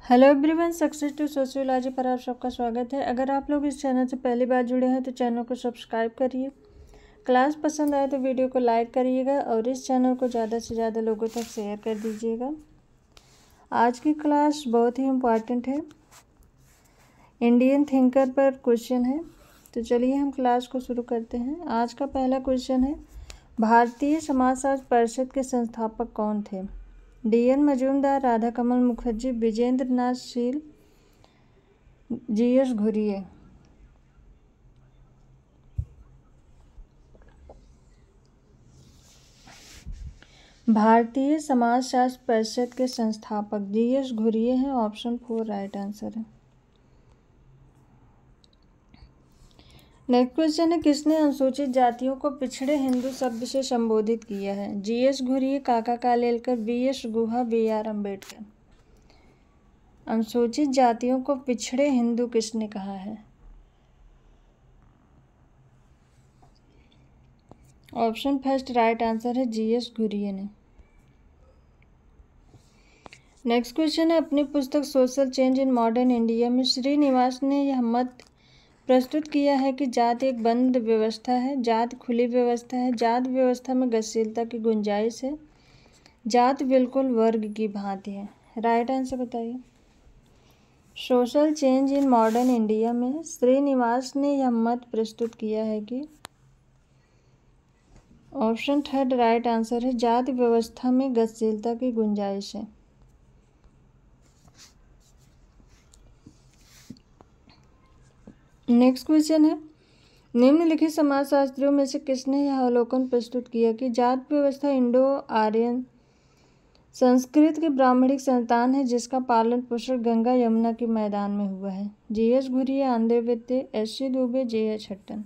Hello everyone, success to sociology पर आप सबका स्वागत है। अगर आप लोग इस चैनल से पहली बार जुड़े हैं तो चैनल को सब्सक्राइब करिए। क्लास पसंद आए तो वीडियो को लाइक करिएगा और इस चैनल को ज़्यादा से ज़्यादा लोगों तक शेयर कर दीजिएगा। आज की क्लास बहुत ही इम्पॉर्टेंट है, इंडियन थिंकर पर क्वेश्चन है। तो चलिए हम क्लास को शुरू करते हैं। आज का पहला क्वेश्चन है, भारतीय समाजशास्त्र परिषद के संस्थापक कौन थे? डी.एन. मजूमदार, राधा कमल मुखर्जी, विजेंद्र नाथ शील, जी.एस. घुरिये। भारतीय समाजशास्त्र परिषद के संस्थापक जी.एस. घुरिये हैं। ऑप्शन 4 राइट आंसर है। नेक्स्ट क्वेश्चन है, किसने अनुसूचित जातियों को पिछड़े हिंदू शब्द से संबोधित किया है? जी.एस. घुरिये, काका कालेलकर, बी.एस. गुहा, बी.आर. अम्बेडकर। अनुसूचित जातियों को पिछड़े हिंदू किसने कहा है? ऑप्शन फर्स्ट राइट आंसर है, जी.एस. घुरिये ने। नेक्स्ट क्वेश्चन है, अपनी पुस्तक social change in modern India में श्रीनिवास ने यह मत प्रस्तुत किया है कि जाति एक बंद व्यवस्था है, जाति खुली व्यवस्था है, जाति व्यवस्था में गतिशीलता की गुंजाइश है, जाति बिल्कुल वर्ग की भांति है। राइट आंसर बताइए। Social change in modern India में श्रीनिवास ने यह मत प्रस्तुत किया है कि ऑप्शन थर्ड राइट आंसर है, जाति व्यवस्था में गतिशीलता की गुंजाइश है। नेक्स्ट क्वेश्चन है, निम्नलिखित समाजशास्त्रियों में से किसने यह अवलोकन प्रस्तुत किया कि जाति व्यवस्था इंडो आर्यन संस्कृत की ब्राह्मणिक संतान है जिसका पालन पोषण गंगा यमुना के मैदान में हुआ है? जी.एस. घुरिये, आंध्र वित्ते, एस.सी. दुबे, जे.एच. हट्टन।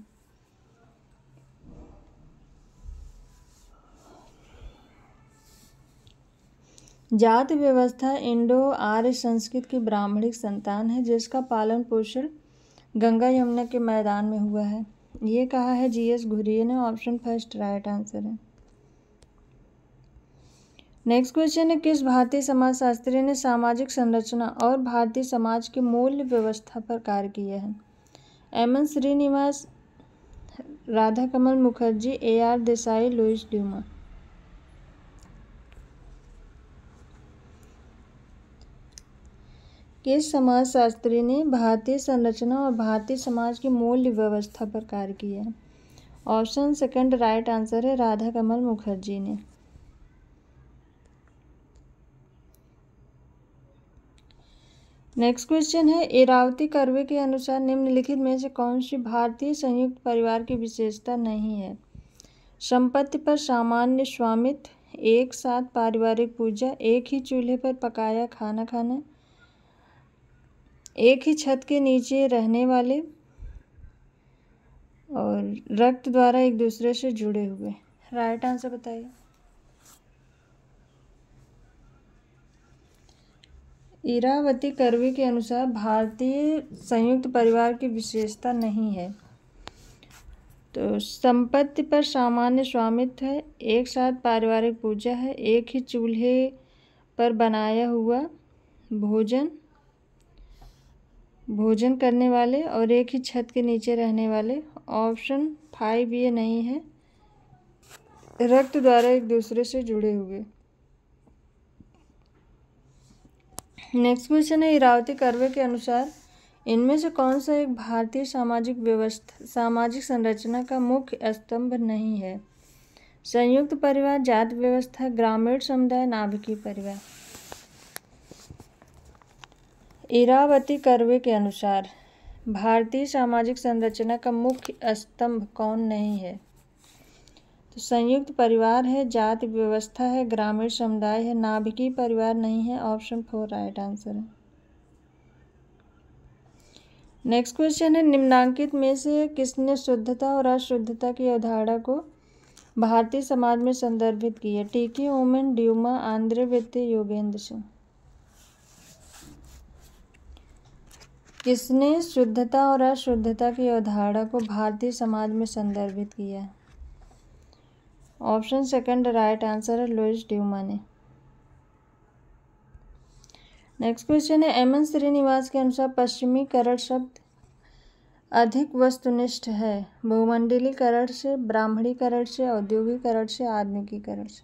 जाति व्यवस्था इंडो आर्य संस्कृत की ब्राह्मणिक संतान है जिसका पालन पोषण गंगा यमुना के मैदान में हुआ है, ये कहा है जी.एस. घुरिये ने। ऑप्शन फर्स्ट राइट आंसर है। नेक्स्ट क्वेश्चन है, किस भारतीय समाजशास्त्री ने सामाजिक संरचना और भारतीय समाज की मूल्य व्यवस्था पर कार्य किया है? M N. Srinivas, Radha Kamal Mukherjee, A R. Desai, Louis Dumont. किस समाजशास्त्री ने भारतीय संरचना और भारतीय समाज की मूल्य व्यवस्था पर कार्य किया है? ऑप्शन सेकंड राइट आंसर है, राधा कमल मुखर्जी ने। नेक्स्ट क्वेश्चन है, इरावती कर्वे के अनुसार निम्नलिखित में से कौन सी भारतीय संयुक्त परिवार की विशेषता नहीं है? संपत्ति पर सामान्य स्वामित्व, एक साथ पारिवारिक पूजा, एक ही चूल्हे पर पकाया खाना खाना, एक ही छत के नीचे रहने वाले और रक्त द्वारा एक दूसरे से जुड़े हुए। राइट आंसर बताइए। इरावती कर्वे के अनुसार भारतीय संयुक्त परिवार की विशेषता नहीं है। तो संपत्ति पर सामान्य स्वामित्व है, एक साथ पारिवारिक पूजा है, एक ही चूल्हे पर बनाया हुआ भोजन करने वाले और एक ही छत के नीचे रहने वाले। ऑप्शन 5 ये नहीं है, रक्त द्वारा एक दूसरे से जुड़े हुए। नेक्स्ट क्वेश्चन है, इरावती कर्वे के अनुसार इनमें से कौन सा एक भारतीय सामाजिक संरचना का मुख्य स्तंभ नहीं है? संयुक्त परिवार, जाति व्यवस्था, ग्रामीण समुदाय, नाभिकीय परिवार। इरावती कर्वे के अनुसार भारतीय सामाजिक संरचना का मुख्य स्तंभ कौन नहीं है? तो संयुक्त परिवार है, जाति व्यवस्था है, ग्रामीण समुदाय है, नाभिकीय परिवार नहीं है। ऑप्शन 4 राइट आंसर है। नेक्स्ट क्वेश्चन है, निम्नांकित में से किसने शुद्धता और अशुद्धता की अवधारणा को भारतीय समाज में संदर्भित किया? टी.के. ओमन, ड्यूमा, आंद्रे वित्ते, योगेंद्र सिंह। किसने शुद्धता और अशुद्धता की अवधारणा को भारतीय समाज में संदर्भित किया है? ऑप्शन सेकंड राइट आंसर है, लुईस ड्यूमा ने। नेक्स्ट क्वेश्चन है, एम एन श्रीनिवास के अनुसार पश्चिमीकरण शब्द अधिक वस्तुनिष्ठ है, भूमंडलीकरण से, ब्राह्मणीकरण से, औद्योगिकरण से, आधुनिकीकरण से।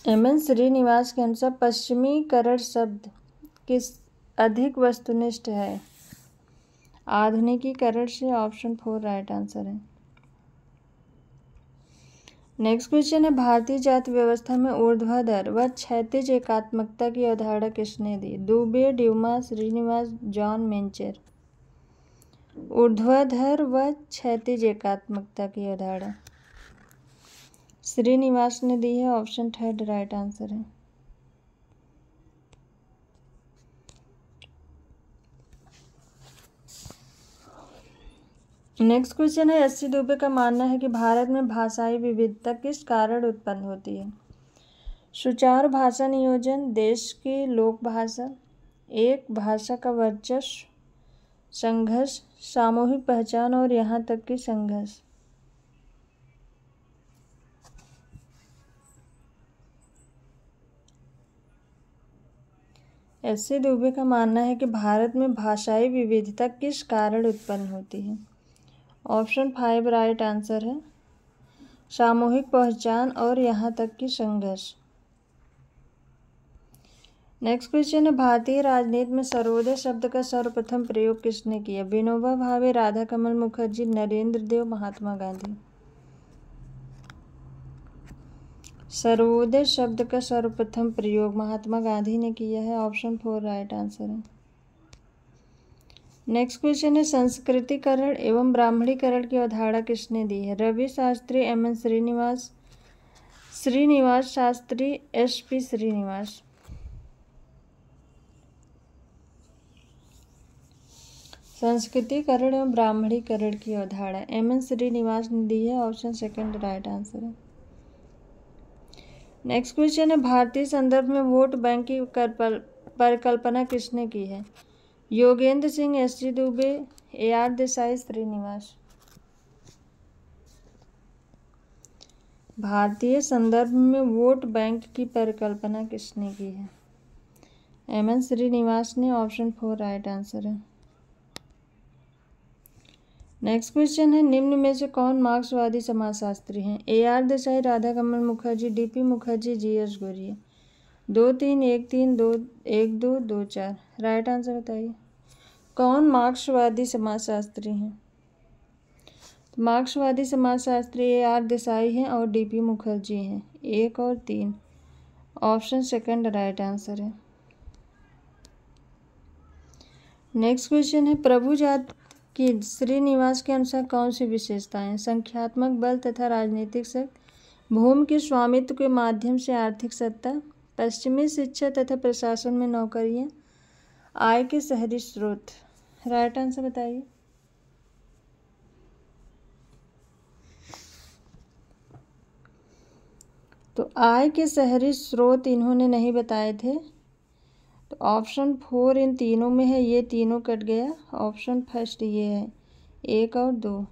एम एन श्रीनिवास के अनुसार पश्चिमीकरण शब्द किस अधिक वस्तुनिष्ठ है, आधुनिकीकरण से। ऑप्शन 4 राइट आंसर है। नेक्स्ट क्वेश्चन है, भारतीय जाति व्यवस्था में ऊर्ध्वाधर व क्षैतिज एकात्मकता की अवधारणा किसने दी? Dube, Dumont, Srinivas, Joan Mencher. ऊर्ध्वाधर व क्षैतिज एकात्मकता की अवधारणा श्रीनिवास ने दी है। ऑप्शन 3 राइट आंसर है। नेक्स्ट क्वेश्चन है, एस सी दुबे का मानना है कि भारत में भाषाई विविधता किस कारण उत्पन्न होती है? सुचारू भाषा नियोजन, देश की लोक भाषा, एक भाषा का वर्चस्व, संघर्ष, सामूहिक पहचान और यहाँ तक कि संघर्ष। एस सी दुबे का मानना है कि भारत में भाषाई विविधता किस कारण उत्पन्न होती है। ऑप्शन 5 राइट आंसर है, सामूहिक पहचान और यहाँ तक कि संघर्ष। नेक्स्ट क्वेश्चन है, भारतीय राजनीति में सर्वोदय शब्द का सर्वप्रथम प्रयोग किसने किया? विनोबा भावे, राधा कमल मुखर्जी, नरेंद्र देव, महात्मा गांधी। सर्वोदय शब्द का सर्वप्रथम प्रयोग महात्मा गांधी ने किया है। ऑप्शन 4 राइट आंसर है। नेक्स्ट क्वेश्चन है, संस्कृतिकरण एवं ब्राह्मणीकरण की अवधारणा किसने दी है? Ravi Shastri, M N Srinivas, Srinivas Shastri, S P Srinivas. संस्कृतिकरण एवं ब्राह्मणीकरण की अवधारणा एम एन श्रीनिवास ने दी है। ऑप्शन 2 राइट आंसर है। नेक्स्ट क्वेश्चन है, भारतीय संदर्भ में वोट बैंक की परिकल्पना किसने की है? Yogendra Singh, S C Dube, A R Desai, Srinivas. भारतीय संदर्भ में वोट बैंक की परिकल्पना किसने की है? एम एन श्रीनिवास ने। ऑप्शन 4 राइट आंसर है। नेक्स्ट क्वेश्चन है, निम्न में से कौन मार्क्सवादी समाजशास्त्री हैं? A R Desai, Radha Kamal Mukherjee, D P Mukherjee, G S Ghurye. 2 3 1 3 2 1 2 2 4 right answer बताइए। कौन मार्क्सवादी समाजशास्त्री हैं? मार्क्सवादी समाजशास्त्री ए आर देसाई हैं और डी पी मुखर्जी हैं। 1 और 3 ऑप्शन 2 राइट आंसर है। नेक्स्ट क्वेश्चन है, प्रभुजात की श्रीनिवास के अनुसार कौन सी विशेषताएं? संख्यात्मक बल तथा राजनीतिक शक्ति, भूमि के स्वामित्व के माध्यम से आर्थिक सत्ता, पश्चिमी शिक्षा तथा प्रशासन में नौकरियां, आय के शहरी स्रोत। राइट आंसर बताइए। तो आय के शहरी स्रोत इन्होंने नहीं बताए थे, तो ऑप्शन 4 इन तीनों में है, ये तीनों कट गया। ऑप्शन 1 ये है, 1 और 2।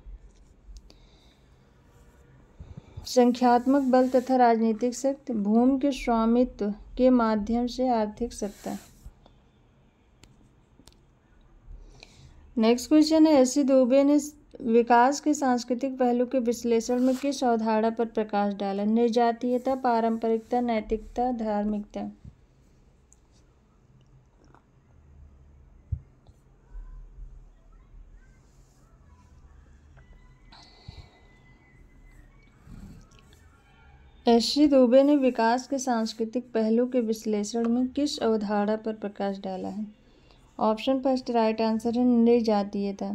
संख्यात्मक बल तथा राजनीतिक शक्ति, भूमि के स्वामित्व के माध्यम से आर्थिक सत्ता। नेक्स्ट क्वेश्चन है, एस सी दुबे ने विकास के सांस्कृतिक पहलू के विश्लेषण में किस अवधारणा पर प्रकाश डाला? निर्जातीयता, पारंपरिकता, नैतिकता, धार्मिकता। एस सी दुबे ने विकास के सांस्कृतिक पहलू के विश्लेषण में किस अवधारणा पर प्रकाश डाला है? ऑप्शन 1 राइट आंसर है, निर्जातीयता।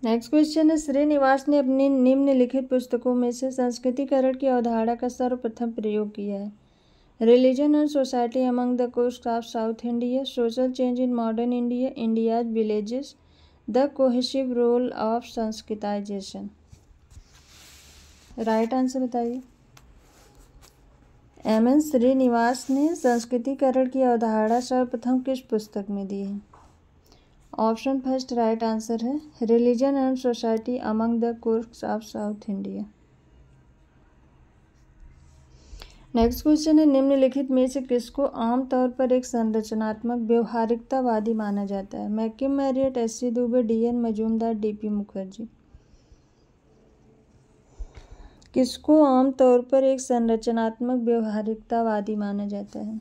नेक्स्ट क्वेश्चन है, श्रीनिवास ने अपनी निम्नलिखित पुस्तकों में से संस्कृतिकरण की अवधारणा का सर्वप्रथम प्रयोग किया है? Religion and society among the coast of south India, social change in modern India, India's villages, the cohesive role of Sanskritisation. Right answer बताइए। एम एन श्रीनिवास ने संस्कृतिकरण की अवधारणा सर्वप्रथम किस पुस्तक में दी है? ऑप्शन फर्स्ट राइट आंसर है religion and society among the Coorgs of south India. Next question है निम्नलिखित में से किसको आमतौर पर एक संरचनात्मक व्यवहारिकतावादी माना जाता है? McKim Marriott, S C. Dube, D N. Majumdar, D P. Mukherjee. किसको आमतौर पर एक संरचनात्मक व्यवहारिकतावादी माना जाता है?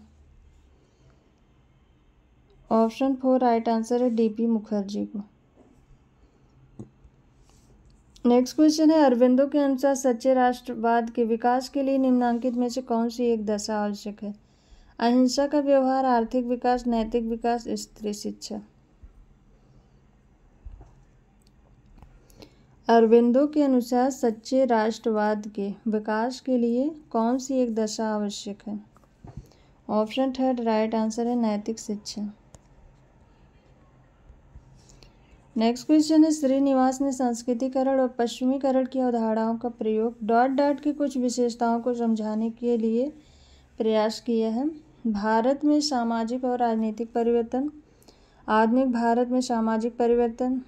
ऑप्शन 4 राइट आंसर है डी.पी. मुखर्जी को। नेक्स्ट क्वेश्चन है अरविंदो के अनुसार सच्चे राष्ट्रवाद के विकास के लिए निम्नलिखित में से कौन सी एक दशा आवश्यक है? अहिंसा का व्यवहार, आर्थिक विकास, नैतिक विकास, स्त्री शिक्षा। अरविंदो के अनुसार सच्चे राष्ट्रवाद के विकास के लिए कौन सी एक दशा आवश्यक है? ऑप्शन 3 राइट आंसर है नैतिक शिक्षा। नेक्स्ट क्वेश्चन है श्रीनिवास ने संस्कृतिकरण और पश्चिमीकरण की अवधारणाओं का प्रयोग डॉट डॉट की कुछ विशेषताओं को समझाने के लिए प्रयास किया है। भारत में सामाजिक और राजनीतिक परिवर्तन, आधुनिक भारत में सामाजिक परिवर्तन,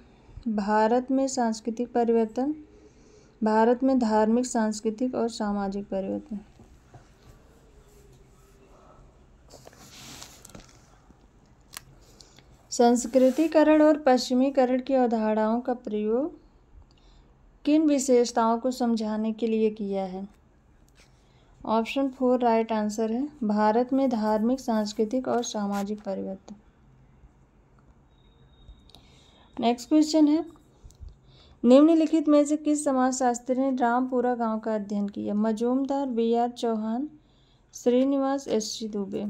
भारत में सांस्कृतिक परिवर्तन, भारत में धार्मिक, सांस्कृतिक और सामाजिक परिवर्तन। संस्कृतिकरण और पश्चिमीकरण की अवधारणाओं का प्रयोग किन विशेषताओं को समझाने के लिए किया है? ऑप्शन 4 राइट आंसर है भारत में धार्मिक, सांस्कृतिक और सामाजिक परिवर्तन। नेक्स्ट क्वेश्चन है निम्नलिखित में से किस समाजशास्त्री ने रामपुरा गांव का अध्ययन किया? मजूमदार, बी.आर. चौहान, श्रीनिवास, एस.सी. दुबे।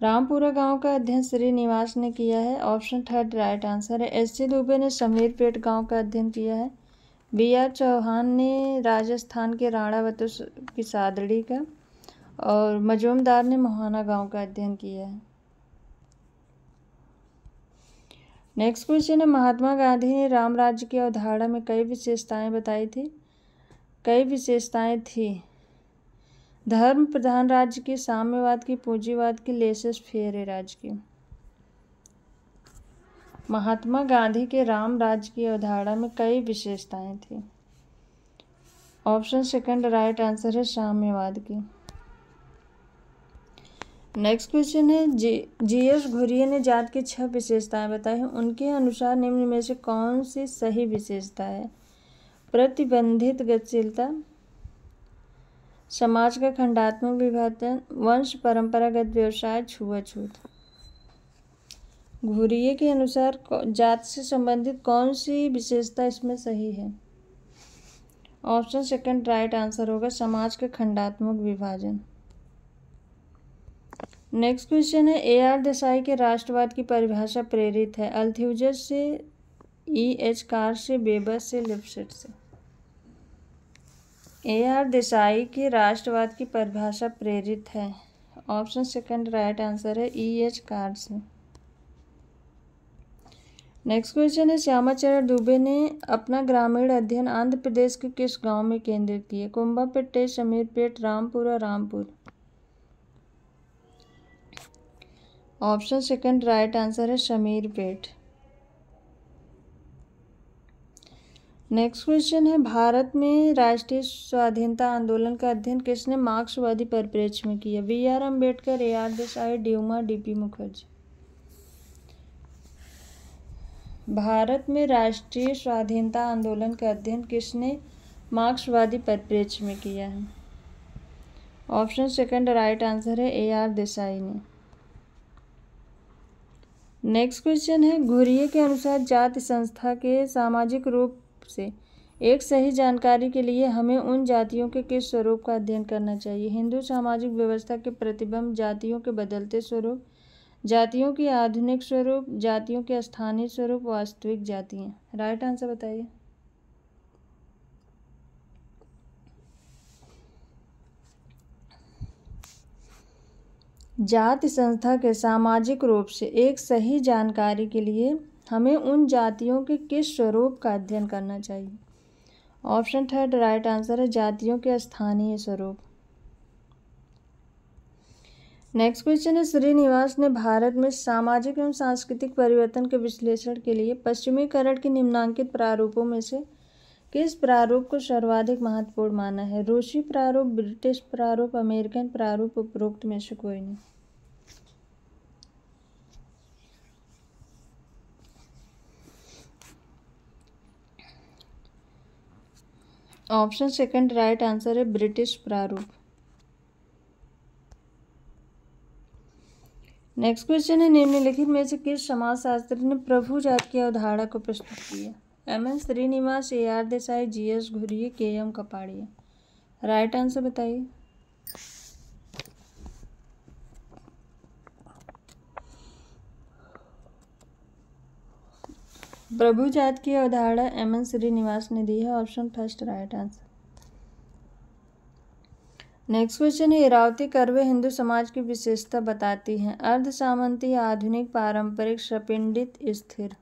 रामपुरा गांव का अध्ययन श्रीनिवास ने किया है। ऑप्शन 3 राइट आंसर है। एस.सी. दुबे ने समीरपेट गांव का अध्ययन किया है। बी.आर. चौहान ने राजस्थान के राणावत की सादड़ी का और मजूमदार ने मोहाना गांव का अध्ययन किया है। नेक्स्ट क्वेश्चन है महात्मा गांधी ने राम राज्य की अवधारणा में कई विशेषताएं बताई थी? कई विशेषताएं थी? धर्म प्रधान राज्य की, साम्यवाद की, पूंजीवाद की, लेसेस फेयर राज्य की। महात्मा गांधी के राम राज्य की अवधारणा में कई विशेषताएं थी। ऑप्शन 2 राइट आंसर है साम्यवाद की। नेक्स्ट क्वेश्चन है जी.एस. घुरिये ने जात की 6 विशेषताएं बताई हैं। उनके अनुसार निम्न में से कौन सी सही विशेषता है? प्रतिबंधित गतिशीलता, समाज का खंडात्मक विभाजन, वंश परंपरागत व्यवसाय, छुआछूत। घुरिये के अनुसार जात से संबंधित कौन सी विशेषता इसमें सही है? ऑप्शन 2 राइट आंसर होगा समाज का खंडात्मक विभाजन। नेक्स्ट क्वेश्चन है ए.आर. देसाई के राष्ट्रवाद की परिभाषा प्रेरित है? अल्थ्यूजर से, ई.एच. कार से, वेबर से, लिप्सेट से। ए.आर. देसाई के राष्ट्रवाद की परिभाषा प्रेरित है। ऑप्शन 2 राइट आंसर है ई.एच. कार से। नेक्स्ट क्वेश्चन है श्यामाचरण दुबे ने अपना ग्रामीण अध्ययन आंध्र प्रदेश के किस गांव में केंद्रित किया? Kumbhapette, Samirpet, Rampura, Rampur. Option 2 right answer है समीरपेट। नेक्स्ट क्वेश्चन है भारत में राष्ट्रीय स्वाधीनता आंदोलन का अध्ययन किसने मार्क्सवादी परिप्रेक्ष्य में किया? B R. Ambedkar, A R. Desai, Dumont, D P. Mukherjee. भारत में राष्ट्रीय स्वाधीनता आंदोलन का अध्ययन किसने मार्क्सवादी परिप्रेक्ष्य में किया है? ऑप्शन 2 राइट आंसर है ए.आर. देसाई ने। नेक्स्ट क्वेश्चन है घुरिये के अनुसार जाति संस्था के सामाजिक रूप से एक सही जानकारी के लिए हमें उन जातियों के किस स्वरूप का अध्ययन करना चाहिए? हिंदू सामाजिक व्यवस्था के प्रतिबिंब, जातियों के बदलते स्वरूप, जातियों की आधुनिक स्वरूप, जातियों के स्थानीय स्वरूप, वास्तविक जातियाँ। राइट आंसर बताइए। जाति संस्था के सामाजिक रूप से एक सही जानकारी के लिए हमें उन जातियों के किस स्वरूप का अध्ययन करना चाहिए? ऑप्शन थर्ड राइट आंसर है जातियों के स्थानीय स्वरूप। नेक्स्ट क्वेश्चन है श्रीनिवास ने भारत में सामाजिक एवं सांस्कृतिक परिवर्तन के विश्लेषण के लिए पश्चिमीकरण के निम्नांकित प्रारूपों में से किस प्रारूप को सर्वाधिक महत्वपूर्ण माना है? रूसी प्रारूप, ब्रिटिश प्रारूप, अमेरिकन प्रारूप, उपरोक्त में से कोई नहीं। ऑप्शन सेकंड राइट आंसर है ब्रिटिश प्रारूप। नेक्स्ट क्वेश्चन है निम्नलिखित में से किस समाजशास्त्री ने प्रभु जात की अवधारणा को प्रस्तुत किया? M N. Srinivas, A R. Desai, G S. Ghurye, K M. Kapadia. Right answer बताइए। प्रभु जात की अवधारणा एम.एन. श्रीनिवास ने दी है। Option first right answer. Next question है इरावती करवे हिंदू समाज की विशेषता बताती हैं। अर्ध सामंती, आधुनिक, पारंपरिक, सपिंडित, स्थिर।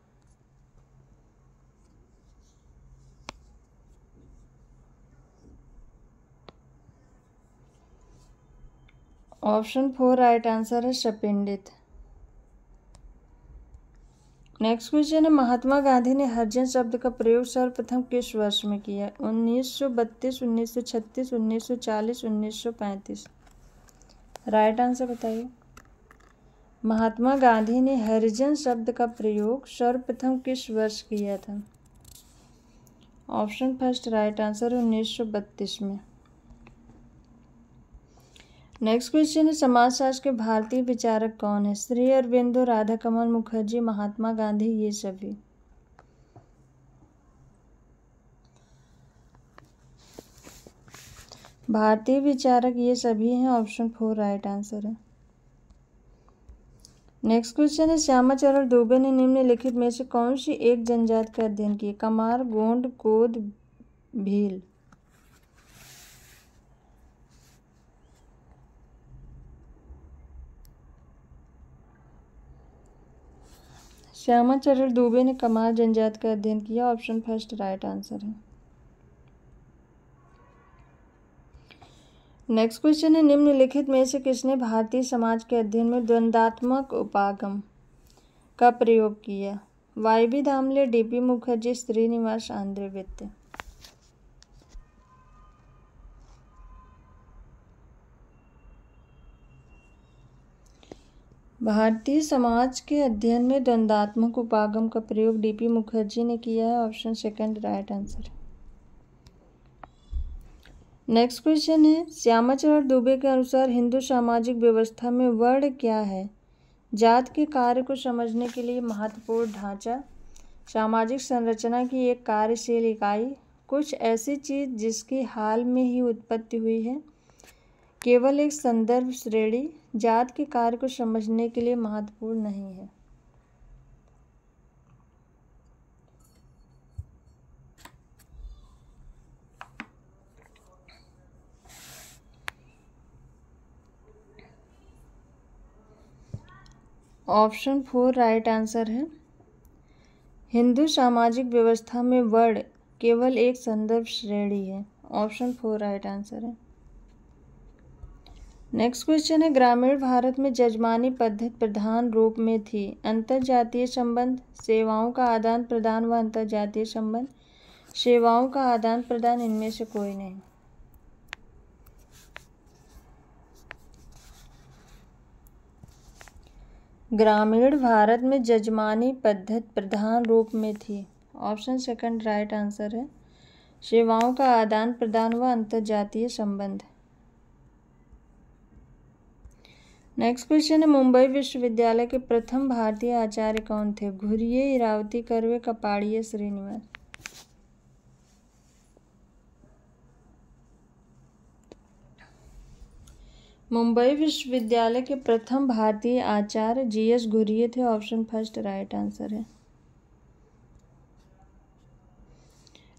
ऑप्शन फोर राइट आंसर है सपिंडित। नेक्स्ट क्वेश्चन है महात्मा गांधी ने हरिजन शब्द का प्रयोग सर्वप्रथम किस वर्ष में किया? 1932, 1936, 1940, 1935। राइट आंसर बताइए। महात्मा गांधी ने हरिजन शब्द का प्रयोग सर्वप्रथम किस वर्ष किया था? ऑप्शन फर्स्ट राइट आंसर 1932 में। नेक्स्ट क्वेश्चन है समाजशास्त्र के भारतीय विचारक कौन है? श्री अरविंदो, राधा कमल मुखर्जी, महात्मा गांधी, ये सभी। भारतीय विचारक ये सभी हैं। ऑप्शन फोर राइट आंसर है। नेक्स्ट क्वेश्चन है श्यामाचरण दुबे ने निम्नलिखित में से कौन सी एक जनजाति का अध्ययन किया? कमार, गोंड, कोद, भील। श्यामाचरण दुबे ने कमार जनजाति का अध्ययन किया। ऑप्शन फर्स्ट राइट आंसर है। नेक्स्ट क्वेश्चन है निम्नलिखित में से किसने भारतीय समाज के अध्ययन में द्वंद्वात्मक उपागम का प्रयोग किया? वाई.बी. दामले, डी.पी. मुखर्जी, श्रीनिवास, आंद्रे वित्त। भारतीय समाज के अध्ययन में द्वंद्वात्मक उपागम का प्रयोग डी.पी. मुखर्जी ने किया है। Option second right answer. Next question है श्यामाचरण दुबे के अनुसार हिंदू सामाजिक व्यवस्था में वर्ण क्या है? जात के कार्य को समझने के लिए महत्वपूर्ण ढांचा, सामाजिक संरचना की एक कार्यशील इकाई, कुछ ऐसी चीज जिसकी हाल में ही उत्पत्ति हुई है, केवल एक संदर्भ श्रेणी, जात के कार्य को समझने के लिए महत्वपूर्ण नहीं है। ऑप्शन फोर राइट आंसर है। हिंदू सामाजिक व्यवस्था में वर्ण केवल एक संदर्भ श्रेणी है। ऑप्शन फोर राइट आंसर है। नेक्स्ट क्वेश्चन है ग्रामीण भारत में जजमानी पद्धति प्रधान रूप में थी। अंतर्जातीय संबंध, सेवाओं का आदान प्रदान व अंतर्जातीय संबंध, सेवाओं का आदान प्रदान, इनमें से कोई नहीं। ग्रामीण भारत में जजमानी पद्धति प्रधान रूप में थी। ऑप्शन सेकंड राइट आंसर है। सेवाओं का आदान प्रदान व अंतर्जातीय संबंध। नेक्स्ट क्वेश्चन है मुंबई विश्वविद्यालय के प्रथम भारतीय आचार्य कौन थे? घुरिये, इरावती करवे, कपाड़िया, श्रीनिवास। मुंबई विश्वविद्यालय के प्रथम भारतीय आचार्य जी.एस. घुरिये थे। ऑप्शन फर्स्ट राइट आंसर है।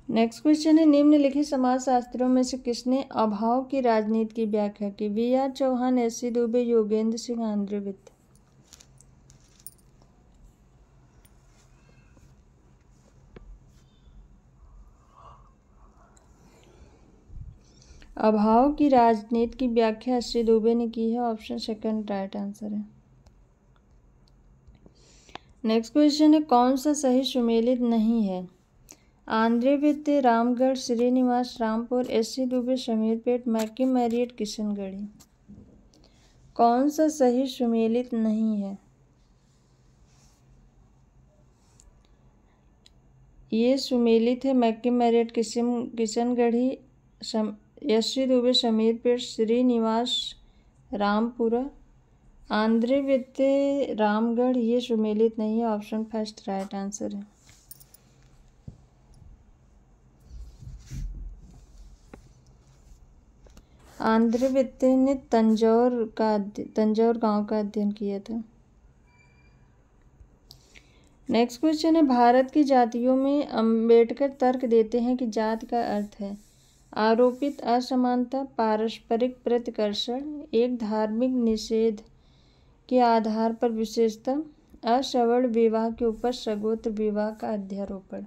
नेक्स्ट क्वेश्चन है निम्नलिखित समाजशास्त्रियों में से किसने अभाव की राजनीति की व्याख्या की? V R. Chauhan, S C. Dube, Yogendra Singh, Andre वित्त। अभाव की राजनीति की व्याख्या एस.सी. दुबे ने की है। ऑप्शन सेकंड राइट आंसर है। नेक्स्ट क्वेश्चन है, कौन सा सही सुमेलित नहीं है? आंध्र वित्ते, Ramgarh, Srinivas, Rampur, S C. Dube, Shamirpet, McKim Marriott, Kishangarhi. कौन सा सही सुमेलित नहीं है? ये सुमेलित है। McKim Marriott, Kishangarhi, S C. Dube, Shamirpet, Srinivas, Rampura, Andre वित्ते, रामगढ़, ये सुमेलित नहीं है। ऑप्शन फर्स्ट राइट आंसर है। आंध्र वित्ते ने तंजौर गांव का अध्ययन किया था। नेक्स्ट क्वेश्चन है, भारत की जातियों में अंबेडकर तर्क देते हैं कि जाति का अर्थ है आरोपित असमानता, पारस्परिक प्रतिकर्षण, एक धार्मिक निषेध के आधार पर विशेषता, असवर्ण विवाह के ऊपर सगोत्र विवाह का अध्यारोपण।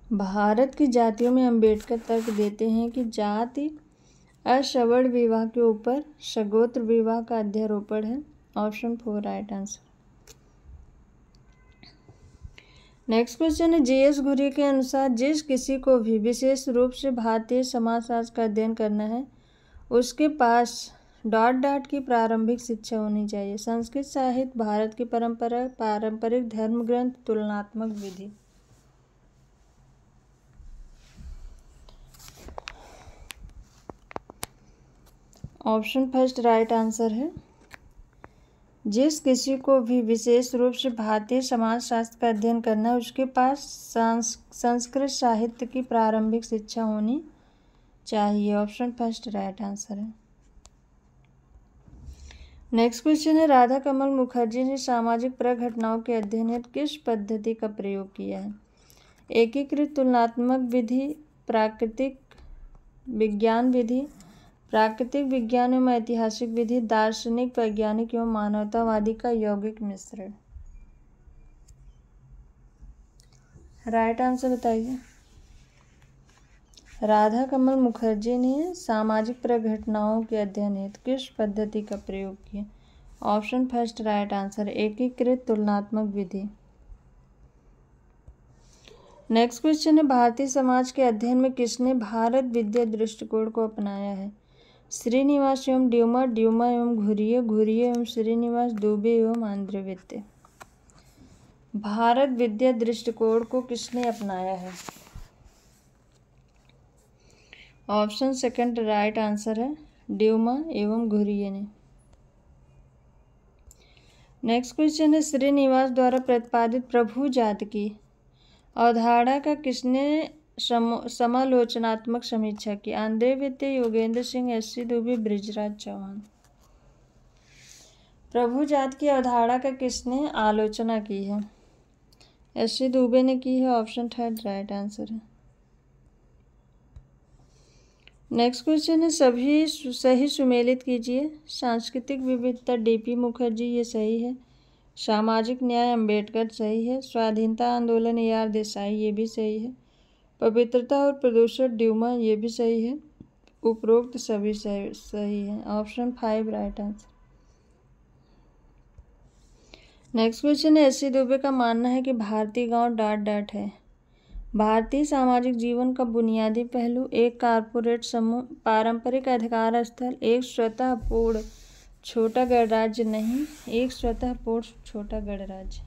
भारत की जातियों में अंबेडकर तर्क देते हैं कि जाति असवर्ण विवाह के ऊपर सगोत्र विवाह का अध्यारोपण है। Option 4 right answer. Next question है, जे.एस. घुरी के अनुसार जिस किसी को भी विशेष रूप से भारतीय समाजशास्त्र का अध्ययन करना है उसके पास ... की प्रारंभिक शिक्षा होनी चाहिए। संस्कृत साहित्य, भारत की परंपरा, पारंपरिक धर्म ग्रंथ, तुलनात्मक विधि। ऑप्शन फर्स्ट राइट आंसर है। जिस किसी को भी विशेष रूप से भारतीय समाजशास्त्र का अध्ययन करना है उसके पास संस्कृत साहित्य की प्रारंभिक शिक्षा होनी चाहिए। ऑप्शन फर्स्ट राइट आंसर है। नेक्स्ट क्वेश्चन है, राधा कमल मुखर्जी ने सामाजिक प्रघटनाओं के अध्ययन हेतु किस पद्धति का प्रयोग किया है? एकीकृत तुलनात्मक विधि, प्राकृतिक विज्ञान विधि, प्राकृतिक विज्ञान एवं ऐतिहासिक विधि, दार्शनिक, वैज्ञानिक एवं मानवतावादी का यौगिक मिश्रण। राइट आंसर बताइए। राधा कमल मुखर्जी ने सामाजिक प्रघटनाओं के अध्ययन हेतु किस पद्धति का प्रयोग किया? ऑप्शन फर्स्ट राइट आंसर, एकीकृत तुलनात्मक विधि। नेक्स्ट क्वेश्चन है, भारतीय समाज के अध्ययन में किसने भारत विद्या दृष्टिकोण को अपनाया है? श्रीनिवास एवं ड्यूमा, ड्यूमा एवं घुरिये, घुरिये एवं श्रीनिवास, दुबे एवं आंध्र वित्ते। भारत विद्या दृष्टिकोण को किसने अपनाया है? ऑप्शन सेकंड राइट आंसर है, ड्यूमा एवं घुरिये ने। नेक्स्ट क्वेश्चन है, श्रीनिवास द्वारा प्रतिपादित प्रभु जाति की अवधारणा का किसने समालोचनात्मक समीक्षा की? आंध्र वित्ते, योगेंद्र सिंह, एस.सी. दुबे, बृजराज चौहान। प्रभु जात की अवधारणा का किसने आलोचना की है? एस.सी. दुबे ने की है। ऑप्शन थर्ड राइट आंसर है। नेक्स्ट क्वेश्चन है, सभी सही सुमेलित कीजिए। सांस्कृतिक विविधता डी.पी. मुखर्जी, ये सही है। सामाजिक न्याय अम्बेडकर, सही है। स्वाधीनता आंदोलन ए.आर. देसाई, ये भी सही है। पवित्रता और प्रदूषण ड्यूमा, ये भी सही है। उपरोक्त सभी सही है। Option 5 right answer. Next question है, एस.सी. दुबे का मानना है कि भारतीय गांव ... है। भारतीय सामाजिक जीवन का बुनियादी पहलू, एक कारपोरेट समूह, पारंपरिक अधिकार स्थल, एक स्वतः पूर्ण छोटा गणराज्य नहीं, एक स्वतः पूर्ण छोटा गणराज्य।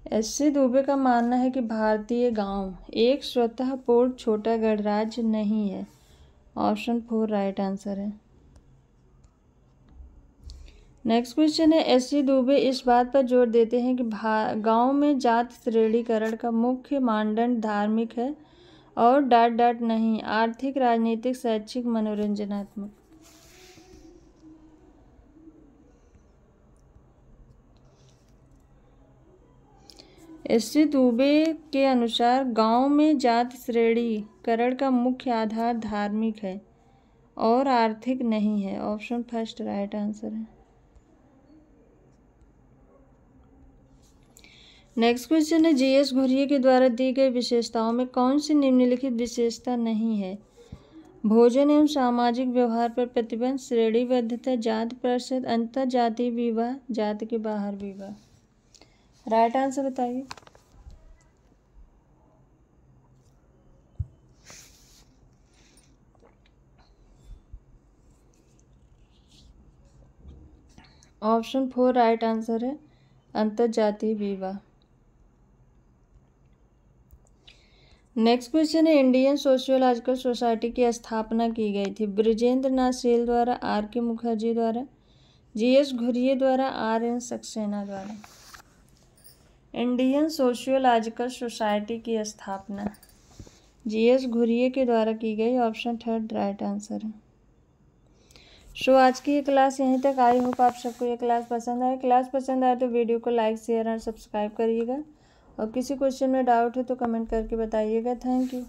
एस.सी. दुबे का मानना है कि भारतीय गांव एक स्वतः पूर्ण छोटा गणराज्य नहीं है। ऑप्शन 4 राइट आंसर है। नेक्स्ट क्वेश्चन है, एस.सी. दुबे इस बात पर जोर देते हैं कि गांव में जाति श्रेणीकरण का मुख्य मानदंड धार्मिक है और ... नहीं, आर्थिक, राजनीतिक, शैक्षिक, मनोरंजनात्मक। एस.सी. दुबे के अनुसार गांव में जाति श्रेणीकरण का मुख्य आधार धार्मिक है और आर्थिक नहीं है। ऑप्शन फर्स्ट राइट आंसर है। नेक्स्ट क्वेश्चन है, जीएस घुरिये के द्वारा दी गई विशेषताओं में कौन सी निम्नलिखित विशेषता नहीं है? भोजन एवं सामाजिक व्यवहार पर प्रतिबंध, श्रेणीबद्धता, जाति प्रतिशत, अंतर जातीय विवाह, जाति के बाहर विवाह। राइट आंसर बताइए। ऑप्शन 4 राइट आंसर है, अंतर जातीय विवाह। नेक्स्ट क्वेश्चन है, इंडियन सोशियोलॉजिकल सोसाइटी की स्थापना की गई थी ब्रिजेंद्र नाथ सेल द्वारा, आर के मुखर्जी द्वारा, जीएस घुरिये द्वारा, आर एन सक्सेना द्वारा। इंडियन सोशियोलॉजिकल सोसाइटी की स्थापना जीएस घुरिये के द्वारा की गई। ऑप्शन थर्ड राइट आंसर है। सो आज की ये क्लास यहीं तक। आई होप आप सबको ये क्लास पसंद आए। क्लास पसंद आए तो वीडियो को लाइक शेयर और सब्सक्राइब करिएगा, और किसी क्वेश्चन में डाउट हो तो कमेंट करके बताइएगा। Thank you.